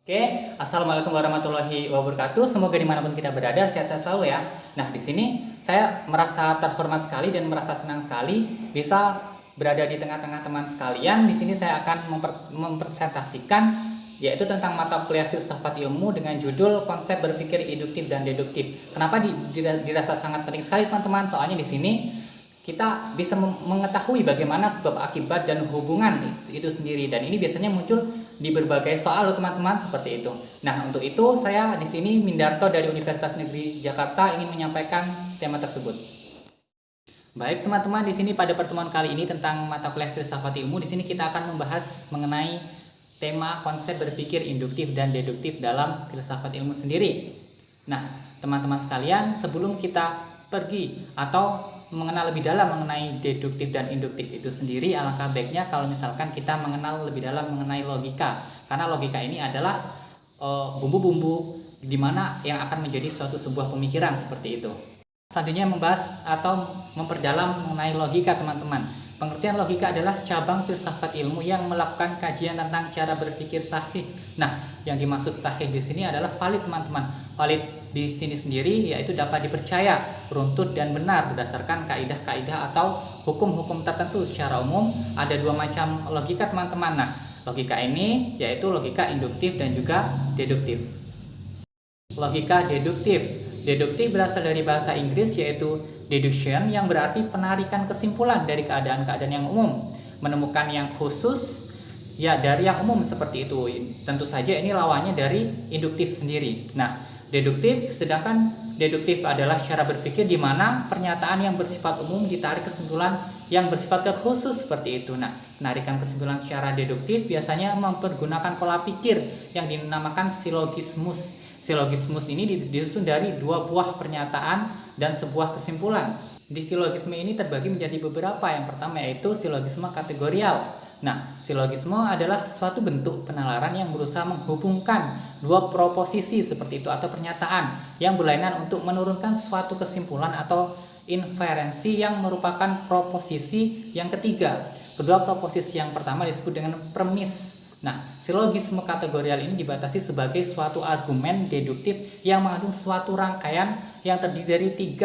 Oke, assalamualaikum warahmatullahi wabarakatuh. Semoga dimanapun kita berada sehat-sehat selalu ya. Nah, di sini saya merasa terhormat sekali dan merasa senang sekali bisa berada di tengah-tengah teman sekalian. Di sini saya akan mempresentasikan yaitu tentang mata kuliah filsafat ilmu dengan judul konsep berpikir induktif dan deduktif. Kenapa dirasa sangat penting sekali teman-teman? Soalnya di sini kita bisa mengetahui bagaimana sebab akibat dan hubungan itu sendiri, dan ini biasanya muncul di berbagai soal teman-teman seperti itu. Nah, untuk itu saya di sini Mindarto dari Universitas Negeri Jakarta ingin menyampaikan tema tersebut. Baik teman-teman, di sini pada pertemuan kali ini tentang mata kuliah filsafat ilmu, di sini kita akan membahas mengenai tema konsep berpikir induktif dan deduktif dalam filsafat ilmu sendiri. Nah, teman-teman sekalian, sebelum kita pergi atau mengenal lebih dalam mengenai deduktif dan induktif itu sendiri, alangkah baiknya kalau misalkan kita mengenal lebih dalam mengenai logika, karena logika ini adalah bumbu-bumbu di mana yang akan menjadi suatu sebuah pemikiran seperti itu. Selanjutnya membahas atau memperdalam mengenai logika teman-teman. Pengertian logika adalah cabang filsafat ilmu yang melakukan kajian tentang cara berpikir sahih. Nah, yang dimaksud sahih di sini adalah valid teman-teman. Valid di sini sendiri yaitu dapat dipercaya, runtut dan benar berdasarkan kaidah-kaidah atau hukum-hukum tertentu. Secara umum ada dua macam logika teman-teman. Nah, logika ini yaitu logika induktif dan juga deduktif. Logika deduktif. Deduktif berasal dari bahasa Inggris yaitu deduction, yang berarti penarikan kesimpulan dari keadaan-keadaan yang umum, menemukan yang khusus ya dari yang umum seperti itu. Tentu saja ini lawannya dari induktif sendiri. Nah, deduktif adalah cara berpikir di mana pernyataan yang bersifat umum ditarik kesimpulan yang bersifat khusus seperti itu. Nah, penarikan kesimpulan secara deduktif biasanya mempergunakan pola pikir yang dinamakan silogismus. Silogismus ini disusun dari dua buah pernyataan dan sebuah kesimpulan. Di silogisme ini terbagi menjadi beberapa. Yang pertama yaitu silogisme kategorial. Nah, silogisme adalah suatu bentuk penalaran yang berusaha menghubungkan dua proposisi seperti itu atau pernyataan yang berlainan untuk menurunkan suatu kesimpulan atau inferensi yang merupakan proposisi yang ketiga. Kedua proposisi yang pertama disebut dengan premis. Nah, silogisme kategorial ini dibatasi sebagai suatu argumen deduktif yang mengandung suatu rangkaian yang terdiri dari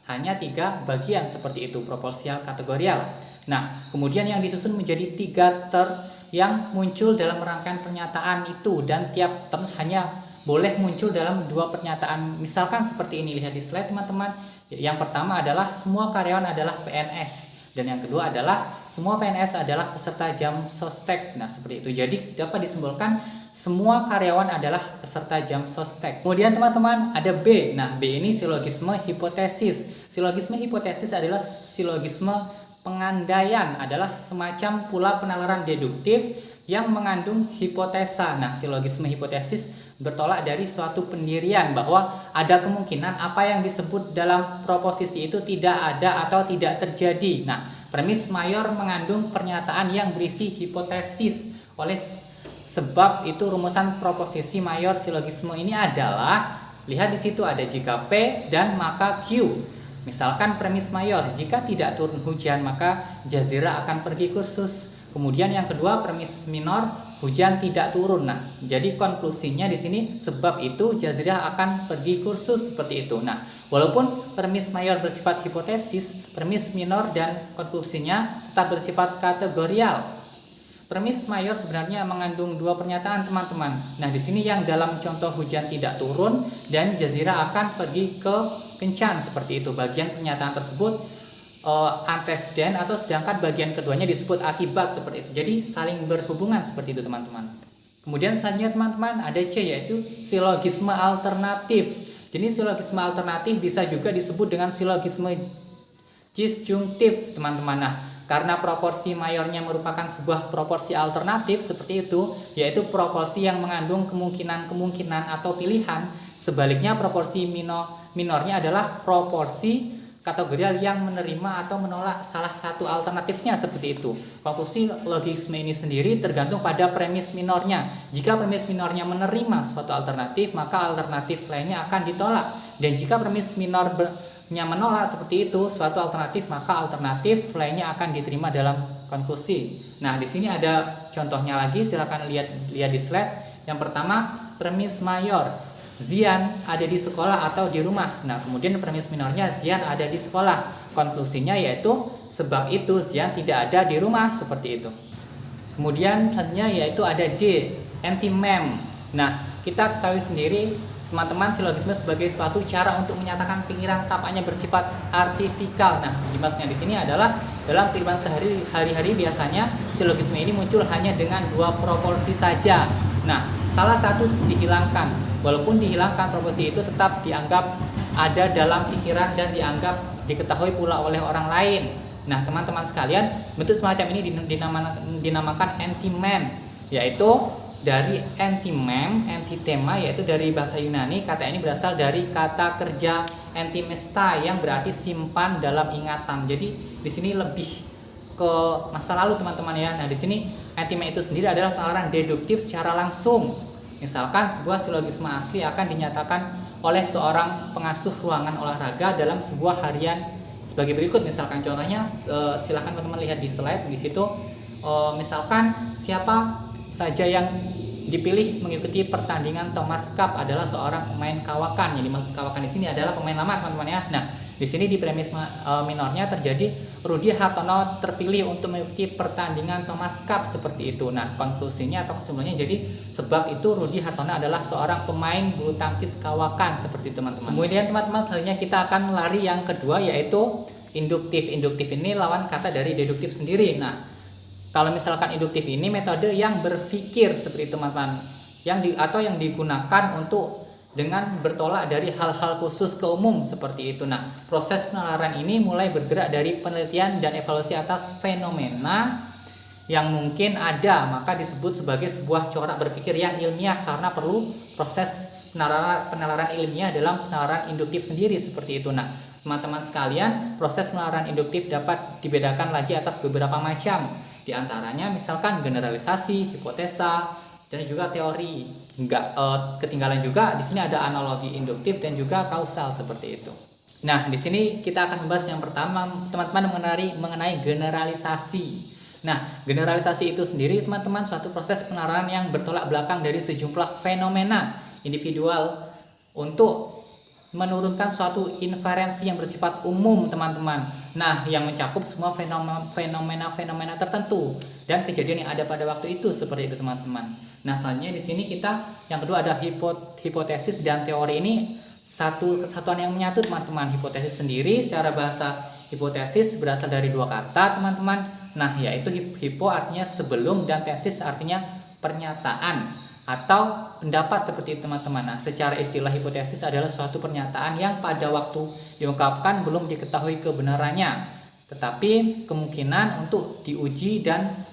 hanya tiga bagian seperti itu, proporsial kategorial. Nah, kemudian yang disusun menjadi tiga term yang muncul dalam rangkaian pernyataan itu, dan tiap term hanya boleh muncul dalam dua pernyataan. Misalkan seperti ini, lihat di slide teman-teman. Yang pertama adalah semua karyawan adalah PNS. Dan yang kedua adalah semua PNS adalah peserta jam sostek. Nah, seperti itu. Jadi dapat disimpulkan semua karyawan adalah peserta jam sostek. Kemudian teman-teman ada B. Nah, B ini silogisme hipotesis. Silogisme hipotesis adalah silogisme pengandaian, adalah semacam pula penalaran deduktif yang mengandung hipotesa. Nah, silogisme hipotesis bertolak dari suatu pendirian bahwa ada kemungkinan apa yang disebut dalam proposisi itu tidak ada atau tidak terjadi. Nah, premis mayor mengandung pernyataan yang berisi hipotesis. Oleh sebab itu rumusan proposisi mayor silogisme ini adalah, lihat di situ ada jika P dan maka Q. Misalkan premis mayor, jika tidak turun hujan maka Jazira akan pergi kursus. Kemudian yang kedua premis minor, hujan tidak turun. Nah, jadi konklusinya di sini sebab itu Jazirah akan pergi kursus seperti itu. Nah, walaupun premis mayor bersifat hipotesis, premis minor dan konklusinya tetap bersifat kategorial. Premis mayor sebenarnya mengandung dua pernyataan teman-teman. Nah, di sini yang dalam contoh hujan tidak turun dan Jazirah akan pergi ke kencan seperti itu. Bagian pernyataan tersebut antecedent, atau sedangkan bagian keduanya disebut akibat seperti itu. Jadi saling berhubungan seperti itu teman-teman. Kemudian selanjutnya teman-teman ada C, yaitu silogisme alternatif. Jenis silogisme alternatif bisa juga disebut dengan silogisme disjunktif teman-teman. Nah, karena proporsi mayornya merupakan sebuah proporsi alternatif seperti itu, yaitu proporsi yang mengandung kemungkinan-kemungkinan atau pilihan. Sebaliknya proporsi minornya adalah proporsi kategorial yang menerima atau menolak salah satu alternatifnya seperti itu. Konklusi logisme ini sendiri tergantung pada premis minornya. Jika premis minornya menerima suatu alternatif, maka alternatif lainnya akan ditolak. Dan jika premis minornya menolak seperti itu suatu alternatif, maka alternatif lainnya akan diterima dalam konklusi. Nah, di sini ada contohnya lagi, silakan lihat di slide. Yang pertama, premis mayor, Zian ada di sekolah atau di rumah. Nah, kemudian premis minornya, Zian ada di sekolah. Konklusinya yaitu sebab itu Zian tidak ada di rumah, seperti itu. Kemudian selanjutnya yaitu ada D, anti-mem. Nah, kita ketahui sendiri teman-teman, silogisme sebagai suatu cara untuk menyatakan pikiran tampaknya bersifat artifikal. Nah, dimaksudnya di sini adalah dalam kehidupan sehari-hari biasanya silogisme ini muncul hanya dengan dua proporsi saja. Nah, salah satu dihilangkan. Walaupun dihilangkan, proporsi itu tetap dianggap ada dalam pikiran dan dianggap diketahui pula oleh orang lain. Nah, teman-teman sekalian, bentuk semacam ini dinamakan anti-mem, yaitu dari anti-mem, antitema, yaitu dari bahasa Yunani. Kata ini berasal dari kata kerja antimesta yang berarti simpan dalam ingatan. Jadi di sini lebih ke masa lalu, teman-teman ya. Nah, di sini anti-mem itu sendiri adalah penalaran deduktif secara langsung. Misalkan sebuah silogisme asli akan dinyatakan oleh seorang pengasuh ruangan olahraga dalam sebuah harian sebagai berikut. Misalkan contohnya, silakan teman-teman lihat di slide di situ. Misalkan siapa saja yang dipilih mengikuti pertandingan Thomas Cup adalah seorang pemain kawakan. Yang dimaksud kawakan di sini adalah pemain lama, teman-teman ya. Nah, di sini di premis minornya terjadi Rudi Hartono terpilih untuk mengikuti pertandingan Thomas Cup, seperti itu. Nah, konklusinya atau kesimpulannya jadi sebab itu Rudi Hartono adalah seorang pemain bulu tangkis kawakan, seperti itu, teman-teman. Kemudian teman-teman, selanjutnya kita akan lari yang kedua, yaitu induktif. Induktif ini lawan kata dari deduktif sendiri. Nah, kalau misalkan induktif ini metode yang berpikir, seperti itu, teman-teman, yang digunakan untuk dengan bertolak dari hal-hal khusus ke umum, seperti itu. Nah, proses penalaran ini mulai bergerak dari penelitian dan evaluasi atas fenomena yang mungkin ada, maka disebut sebagai sebuah corak berpikir yang ilmiah karena perlu proses penalaran ilmiah dalam penalaran induktif sendiri, seperti itu. Nah, teman-teman sekalian, proses penalaran induktif dapat dibedakan lagi atas beberapa macam. Di antaranya misalkan generalisasi, hipotesa, dan juga teori. Ketinggalan juga di sini ada analogi induktif dan juga kausal, seperti itu. Nah, di sini kita akan membahas yang pertama, teman-teman, mengenai generalisasi. Nah, generalisasi itu sendiri, teman-teman, suatu proses penalaran yang bertolak belakang dari sejumlah fenomena individual untuk menurunkan suatu inferensi yang bersifat umum, teman-teman. Nah, yang mencakup semua fenomena tertentu dan kejadian yang ada pada waktu itu, seperti itu, teman-teman. Nah, selanjutnya di sini kita yang kedua ada hipotesis dan teori. Ini satu kesatuan yang menyatu, teman-teman. Hipotesis sendiri secara bahasa hipotesis berasal dari dua kata, teman-teman. Nah, yaitu hipo artinya sebelum dan tesis artinya pernyataan atau pendapat, seperti itu, teman-teman. Nah, secara istilah hipotesis adalah suatu pernyataan yang pada waktu diungkapkan belum diketahui kebenarannya, tetapi kemungkinan untuk diuji dan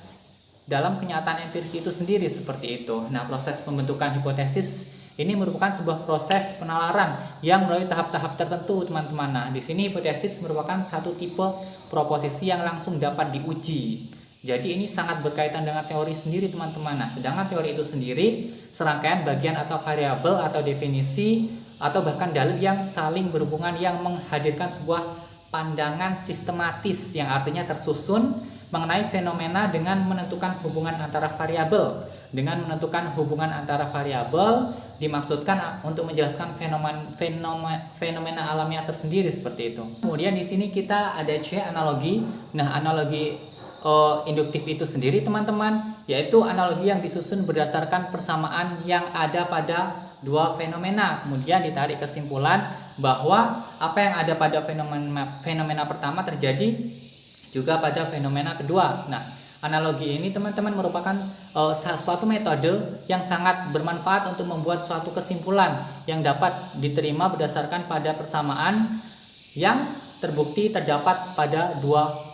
dalam kenyataan empiris itu sendiri, seperti itu. Nah, proses pembentukan hipotesis ini merupakan sebuah proses penalaran yang melalui tahap-tahap tertentu, teman-teman. Nah, di sini hipotesis merupakan satu tipe proposisi yang langsung dapat diuji. Jadi ini sangat berkaitan dengan teori sendiri, teman-teman. Nah, sedangkan teori itu sendiri serangkaian bagian atau variabel atau definisi atau bahkan dalil yang saling berhubungan yang menghadirkan sebuah pandangan sistematis yang artinya tersusun mengenai fenomena dengan menentukan hubungan antara variabel. Dengan menentukan hubungan antara variabel dimaksudkan untuk menjelaskan fenomena alamiah tersendiri, seperti itu. Kemudian di sini kita ada C, analogi. Nah, analogi induktif itu sendiri, teman-teman, yaitu analogi yang disusun berdasarkan persamaan yang ada pada dua fenomena. Kemudian ditarik kesimpulan bahwa apa yang ada pada fenomena pertama terjadi juga pada fenomena kedua. Nah, analogi ini, teman-teman, merupakan suatu metode yang sangat bermanfaat untuk membuat suatu kesimpulan yang dapat diterima berdasarkan pada persamaan yang terbukti terdapat pada dua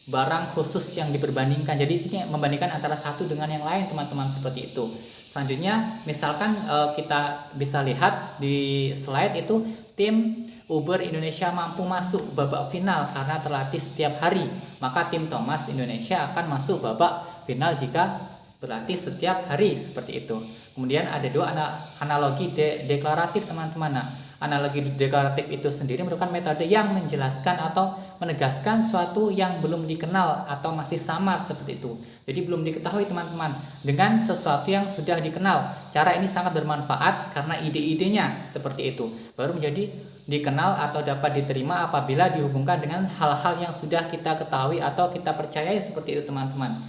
barang khusus yang diperbandingkan. Jadi di sini membandingkan antara satu dengan yang lain, teman-teman, seperti itu. Selanjutnya, misalkan kita bisa lihat di slide itu, tim Uber Indonesia mampu masuk babak final karena terlatih setiap hari. Maka tim Thomas Indonesia akan masuk babak final jika berlatih setiap hari, seperti itu. Kemudian ada dua analogi deklaratif, teman-teman. Nah, analogi deklaratif itu sendiri merupakan metode yang menjelaskan atau menegaskan suatu yang belum dikenal atau masih samar seperti itu. Jadi belum diketahui teman-teman dengan sesuatu yang sudah dikenal. Cara ini sangat bermanfaat karena ide-idenya seperti itu baru menjadi dikenal atau dapat diterima apabila dihubungkan dengan hal-hal yang sudah kita ketahui atau kita percayai seperti itu teman-teman.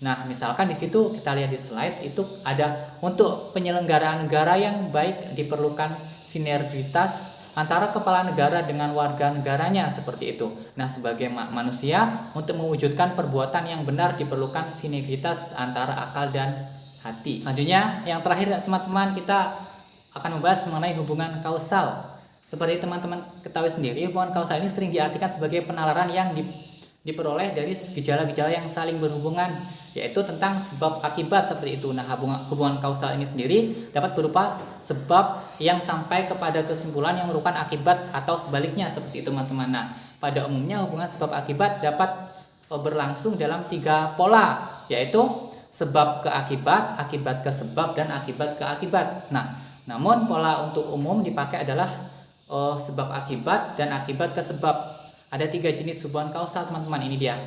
Nah, misalkan di situ kita lihat di slide itu ada untuk penyelenggaraan negara yang baik diperlukan sinergitas antara kepala negara dengan warga negaranya seperti itu. Nah, sebagai manusia untuk mewujudkan perbuatan yang benar diperlukan sinergitas antara akal dan hati. Selanjutnya, yang terakhir teman-teman, kita akan membahas mengenai hubungan kausal. Seperti teman-teman ketahui sendiri, hubungan kausal ini sering diartikan sebagai penalaran yang diperoleh dari gejala-gejala yang saling berhubungan, yaitu tentang sebab akibat seperti itu. Nah, hubungan kausal ini sendiri dapat berupa sebab yang sampai kepada kesimpulan yang merupakan akibat atau sebaliknya seperti itu teman-teman. Nah, pada umumnya hubungan sebab akibat dapat berlangsung dalam 3 pola, yaitu sebab ke akibat, akibat ke sebab, dan akibat ke akibat. Nah, namun pola untuk umum dipakai adalah sebab akibat dan akibat ke sebab. Ada 3 jenis hubungan kausal teman-teman, ini dia.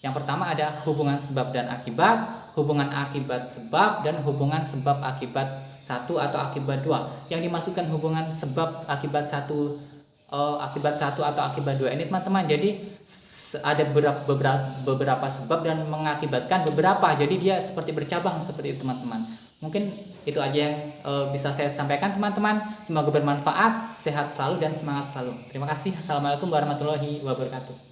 Yang pertama ada hubungan sebab dan akibat, hubungan akibat sebab, dan hubungan sebab akibat 1 atau akibat 2. Yang dimaksudkan hubungan sebab akibat 1 atau akibat 2 ini teman-teman, jadi ada beberapa sebab dan mengakibatkan beberapa, jadi dia seperti bercabang seperti itu teman-teman. Mungkin itu aja yang bisa saya sampaikan teman-teman. Semoga bermanfaat, sehat selalu dan semangat selalu. Terima kasih. Assalamualaikum warahmatullahi wabarakatuh.